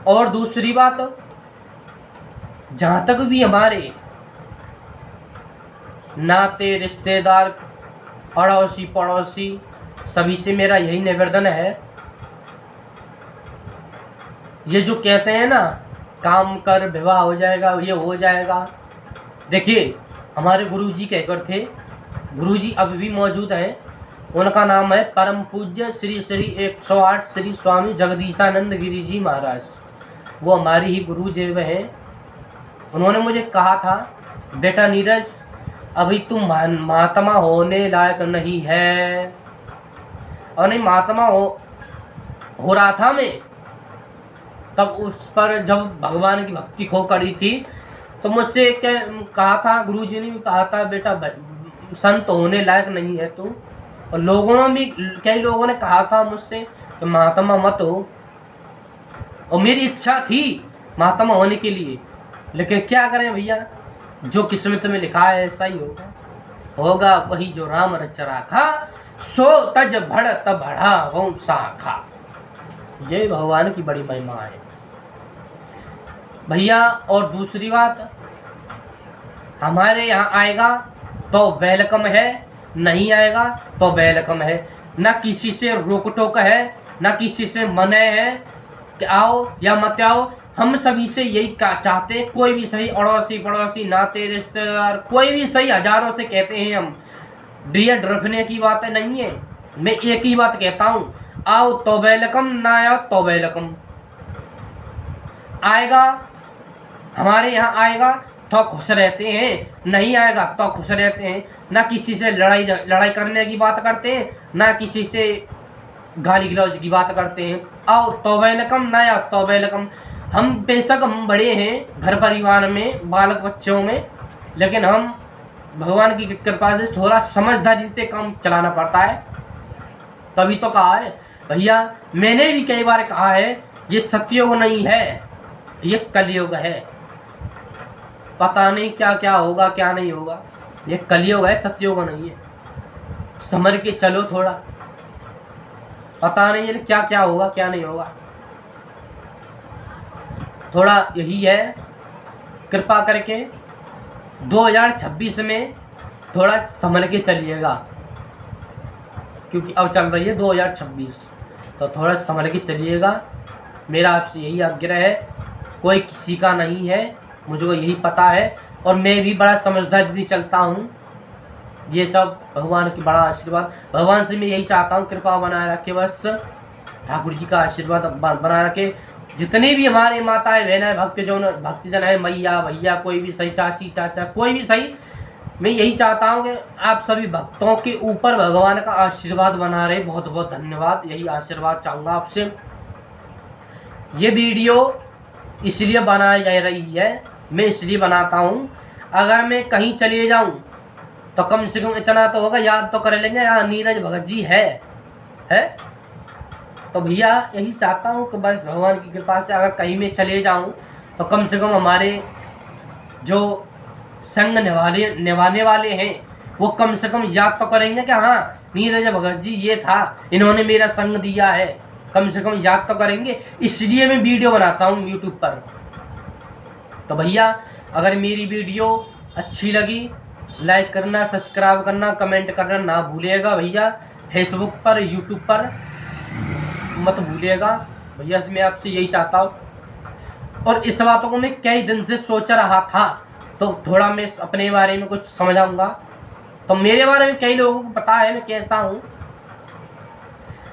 और दूसरी बात, जहाँ तक भी हमारे नाते रिश्तेदार अड़ोसी पड़ोसी सभी से मेरा यही निवेदन है, ये जो कहते हैं ना काम कर विवाह हो जाएगा, ये हो जाएगा। देखिए हमारे गुरुजी कहकर थे, गुरुजी अभी भी मौजूद हैं, उनका नाम है परम पूज्य श्री श्री 108 श्री स्वामी जगदीशानंद गिरी जी महाराज। वो हमारी ही गुरुदेव हैं। उन्होंने मुझे कहा था, बेटा नीरज अभी तुम महात्मा होने लायक नहीं है। और नहीं महात्मा हो रहा था मैं, तब उस पर जब भगवान की भक्ति खो कड़ी थी तो मुझसे कहा था, गुरुजी ने भी कहा था, बेटा संत होने लायक नहीं है तू। और लोगों ने भी, कई लोगों ने कहा था मुझसे कि महात्मा मत हो, और मेरी इच्छा थी महात्मा होने के लिए, लेकिन क्या करें भैया, जो किस्मत में लिखा है ऐसा ही होगा वही जो राम रच राखा, सो तज भड़ तब बढ़ा वो साखा। ये भगवान की बड़ी महिमा है भैया। और दूसरी बात, हमारे यहाँ आएगा तो वेलकम है, नहीं आएगा तो वेलकम है। ना किसी से रोक टोक है, ना किसी से मने है कि आओ या मत आओ। हम सभी से यही चाहते हैं, कोई भी सही, अड़ोसी पड़ोसी नाते रिश्तेदार कोई भी सही, हजारों से कहते हैं हम, डियर रखने की बात नहीं है। मैं एक ही बात कहता हूँ, आओ तो वेलकम, ना आओ तो वेलकम। आएगा हमारे यहाँ आएगा तो खुश रहते हैं, नहीं आएगा तो खुश रहते हैं। ना किसी से लड़ाई करने की बात करते हैं, ना किसी से गाली गलौज की बात करते हैं। आओ तो वेलकम, ना आओ तो वेलकम। हम बेशक हम बड़े हैं घर परिवार में, बालक बच्चों में, लेकिन हम भगवान की कृपा से थोड़ा समझदारी से काम चलाना पड़ता है। तभी तो कहा है भैया, मैंने भी कई बार कहा है, ये सतयुग नहीं है, ये कलयुग है। पता नहीं क्या क्या होगा क्या नहीं होगा, ये कलयुग है, सतयुग नहीं है। समझ के चलो थोड़ा, पता नहीं है क्या क्या होगा क्या नहीं होगा। थोड़ा यही है, कृपा करके 2026 में थोड़ा संभल के चलिएगा, क्योंकि अब चल रही है 2026, तो थोड़ा संभल के चलिएगा। मेरा आपसे यही आग्रह है, कोई किसी का नहीं है, मुझको यही पता है, और मैं भी बड़ा समझदारी चलता हूँ। ये सब भगवान की बड़ा आशीर्वाद, भगवान से मैं यही चाहता हूँ, कृपा बनाए रखे, बस ठाकुर जी का आशीर्वाद बनाए रखे। जितने भी हमारे माताएं बहनें भक्तजन है, मैया भैया कोई भी सही, चाची चाचा कोई भी सही, मैं यही चाहता हूँ कि आप सभी भक्तों के ऊपर भगवान का आशीर्वाद बना रहे। बहुत बहुत धन्यवाद, यही आशीर्वाद चाहूँगा आपसे। ये वीडियो इसलिए बनाई जा रही है, मैं इसलिए बनाता हूँ, अगर मैं कहीं चले जाऊँ तो कम से कम इतना तो होगा, याद तो कर लेंगे यहाँ नीरज भगत जी है। तो भैया यही चाहता हूँ कि बस भगवान की कृपा से अगर कहीं में चले जाऊँ तो कम से कम हमारे जो संग निभाने वाले हैं वो कम से कम याद तो करेंगे कि हाँ नीरज भगत जी ये था, इन्होंने मेरा संग दिया है, कम से कम याद तो करेंगे। इसलिए मैं वीडियो बनाता हूँ यूट्यूब पर। तो भैया अगर मेरी वीडियो अच्छी लगी, लाइक करना, सब्सक्राइब करना, कमेंट करना ना भूलिएगा भैया। फेसबुक पर, यूट्यूब पर मत भूलिएगा भैया, मैं आपसे यही चाहता हूँ। और इस बातों को मैं कई दिन से सोच रहा था, तो थोड़ा मैं अपने बारे में कुछ समझाऊंगा। तो मेरे बारे में कई लोगों को पता है मैं कैसा हूँ,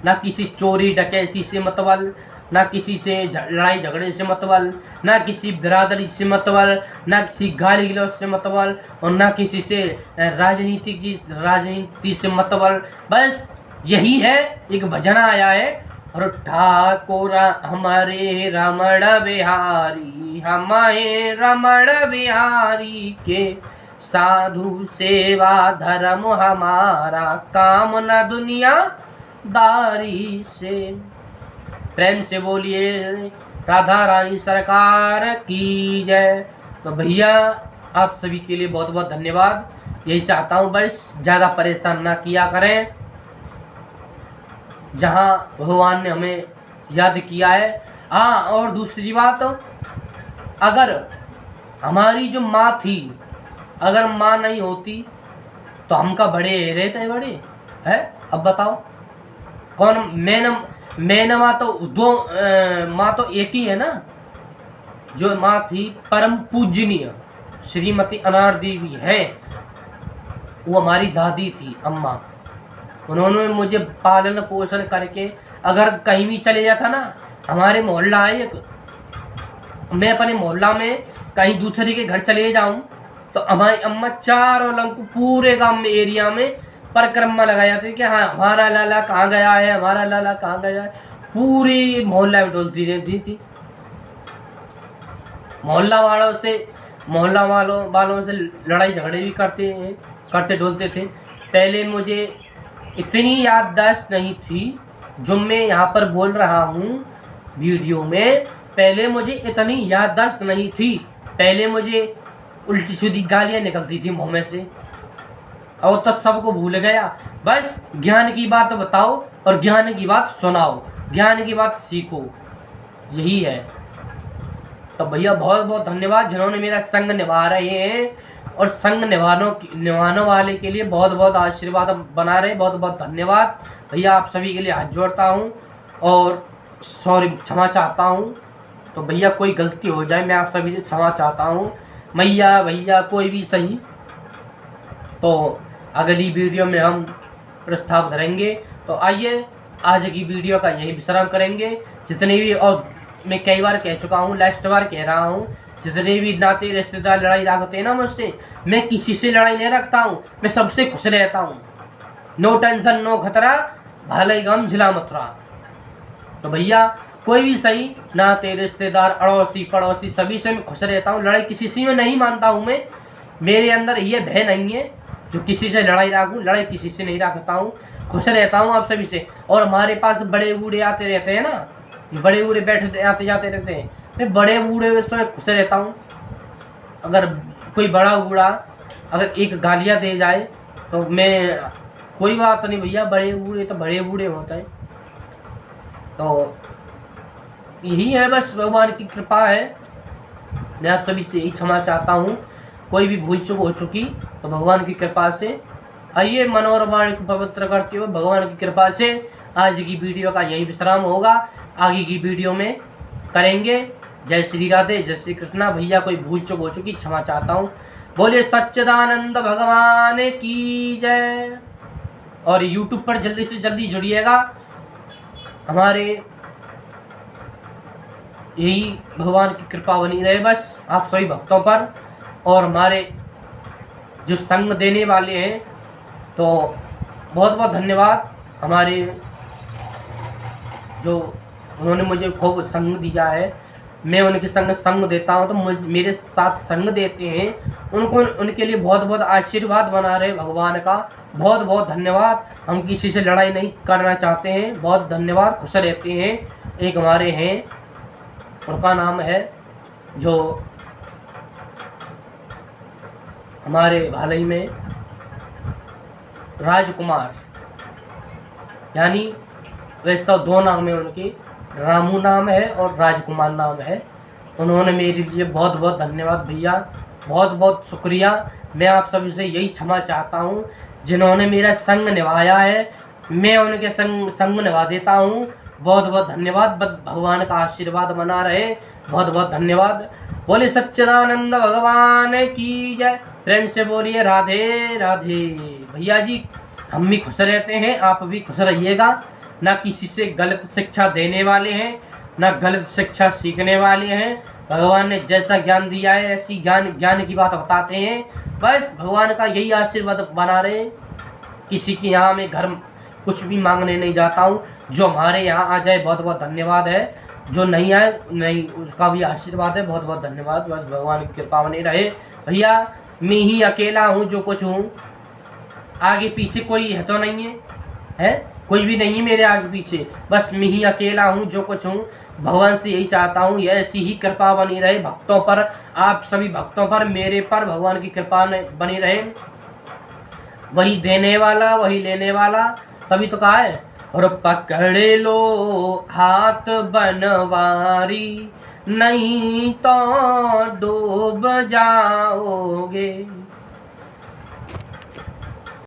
ना किसी चोरी डकैती से मतबल, ना किसी से लड़ाई झगड़े से मतबल, ना किसी बिरादरी से मतबल, ना किसी गाली गलौज से मतबल, और ना किसी से राजनीति से मतबल। बस यही है, एक भजन आया है, और ठाकुर हमारे रमण बिहारी, हमारे रमण बिहारी के साधु सेवा धर्म हमारा, काम न दुनिया दारी से। प्रेम से बोलिए राधा रानी सरकार की जय। तो भैया आप सभी के लिए बहुत बहुत धन्यवाद। यही चाहता हूँ, बस ज़्यादा परेशान ना किया करें। जहाँ भगवान ने हमें याद किया है, हाँ, और दूसरी बात, अगर हमारी जो माँ थी, अगर माँ नहीं होती तो हम का बड़े रहते बड़े है। अब बताओ कौन मैंने माँ तो दो, माँ तो एक ही है ना। जो माँ थी परम पूजनीय श्रीमती अनार देवी है, वो हमारी दादी थी, अम्मा। उन्होंने मुझे पालन पोषण करके, अगर कहीं भी चले जाता ना, हमारे मोहल्ला है एक, मैं अपने मोहल्ला में कहीं दूसरे के घर चले जाऊं तो हमारी अम्मा चारों लंग पूरे गांव में, एरिया में परिक्रमा लगाई जाती कि हाँ हमारा लाला कहाँ गया है, हमारा लाला कहाँ गया है। पूरी मोहल्ला में डोलती रहती थी। मोहल्ला वालों से लड़ाई झगड़े भी करते डोलते थे। पहले मुझे इतनी याददाश्त नहीं थी जो मैं यहाँ पर बोल रहा हूँ वीडियो में। पहले मुझे इतनी याददाश्त नहीं थी। पहले मुझे उल्टी सीधी गालियाँ निकलती थी मुँह में से, और तो सबको भूल गया। बस ज्ञान की बात बताओ और ज्ञान की बात सुनाओ, ज्ञान की बात सीखो, यही है। तो भैया बहुत बहुत धन्यवाद जिन्होंने मेरा संग निभा रहे हैं, और संग निभाने वाले के लिए बहुत बहुत आशीर्वाद बना रहे। बहुत बहुत धन्यवाद भैया, आप सभी के लिए हाथ जोड़ता हूँ और सॉरी क्षमा चाहता हूँ। तो भैया कोई गलती हो जाए मैं आप सभी से क्षमा चाहता हूँ, मैया भैया कोई भी सही। तो अगली वीडियो में हम प्रस्ताव धरेंगे। तो आइए आज की वीडियो का यही विश्राम करेंगे। जितने भी, और मैं कई बार कह चुका हूँ, लास्ट बार कह रहा हूँ, जितने भी नाते रिश्तेदार लड़ाई रखते हैं ना मुझसे, मैं किसी से लड़ाई नहीं रखता हूँ, मैं सबसे खुश रहता हूँ। नो टेंशन नो खतरा, भले गम झिला मथुरा। तो भैया कोई भी सही, नाते रिश्तेदार अड़ोसी पड़ोसी सभी से मैं खुश रहता हूँ। लड़ाई किसी से में नहीं मानता हूँ मैं, मेरे अंदर ये भय नहीं है जो किसी से लड़ाई रखूँ। लड़ाई किसी से नहीं रखता हूँ, खुश रहता हूँ आप सभी से। और हमारे पास बड़े बूढ़े आते रहते हैं ना, बड़े बूढ़े बैठे आते जाते रहते हैं, मैं बड़े बूढ़े से खुश रहता हूँ। अगर कोई बड़ा बूढ़ा अगर एक गालियाँ दे जाए तो मैं, कोई बात नहीं भैया, बड़े बूढ़े तो बड़े बूढ़े होते हैं। तो यही है, बस भगवान की कृपा है। मैं आप सभी से यही क्षमा चाहता हूँ, कोई भी भूल चूक हो चुकी तो भगवान की कृपा से। आइए मनोरवाणी को पवित्र करते हुए भगवान की कृपा से आज की वीडियो का यही विश्राम होगा, आगे की वीडियो में करेंगे। जय श्री राधे, जय श्री कृष्णा। भैया कोई भूल चूक हो चुकी क्षमा चाहता हूँ। बोलिए सच्चिदानंद भगवान की जय। और यूट्यूब पर जल्दी से जल्दी जुड़िएगा, हमारे यही भगवान की कृपा बनी रहे बस आप सभी भक्तों पर। और हमारे जो संग देने वाले हैं तो बहुत बहुत धन्यवाद। हमारे जो उन्होंने मुझे खूब संग दिया है, मैं उनके संग देता हूं तो मेरे साथ संग देते हैं, उनको उनके लिए बहुत बहुत आशीर्वाद बना रहे भगवान का। बहुत बहुत धन्यवाद। हम किसी से लड़ाई नहीं करना चाहते हैं, बहुत धन्यवाद, खुश रहते हैं। एक हमारे हैं, उनका नाम है जो हमारे भालई में राजकुमार, यानी वैसे तो दो नाम है उनके, रामू नाम है और राजकुमार नाम है। उन्होंने मेरे लिए बहुत बहुत धन्यवाद भैया, बहुत बहुत शुक्रिया। मैं आप सभी से यही क्षमा चाहता हूँ जिन्होंने मेरा संग निभाया है, मैं उनके संग निभा देता हूँ। बहुत बहुत धन्यवाद, भगवान का आशीर्वाद बना रहे। बहुत बहुत धन्यवाद। बोले सच्चिदानंद भगवान की जय। फ्रेंड से बोलिए राधे राधे। भैया जी हम भी खुश रहते हैं, आप भी खुश रहिएगा। ना किसी से गलत शिक्षा देने वाले हैं, ना गलत शिक्षा सीखने वाले हैं। भगवान ने जैसा ज्ञान दिया है ऐसी ज्ञान की बात बताते हैं। बस भगवान का यही आशीर्वाद बना रहे। किसी के यहाँ मैं घर कुछ भी मांगने नहीं जाता हूँ, जो हमारे यहाँ आ जाए बहुत बहुत धन्यवाद है, जो नहीं आए नहीं उसका भी आशीर्वाद है। बहुत बहुत धन्यवाद। बस भगवान की कृपा बनी रहे। भैया मैं ही अकेला हूँ जो कुछ हूँ, आगे पीछे कोई है तो नहीं है, कोई भी नहीं है मेरे आगे पीछे, बस मैं ही अकेला हूँ जो कुछ हूँ। भगवान से यही चाहता हूँ ये ऐसी ही कृपा बनी रहे भक्तों पर, आप सभी भक्तों पर, मेरे पर भगवान की कृपा बनी रहे। वही देने वाला वही लेने वाला, तभी तो कहा है और पकड़ लो हाथ बनवारी, नहीं तो डूब जाओगे।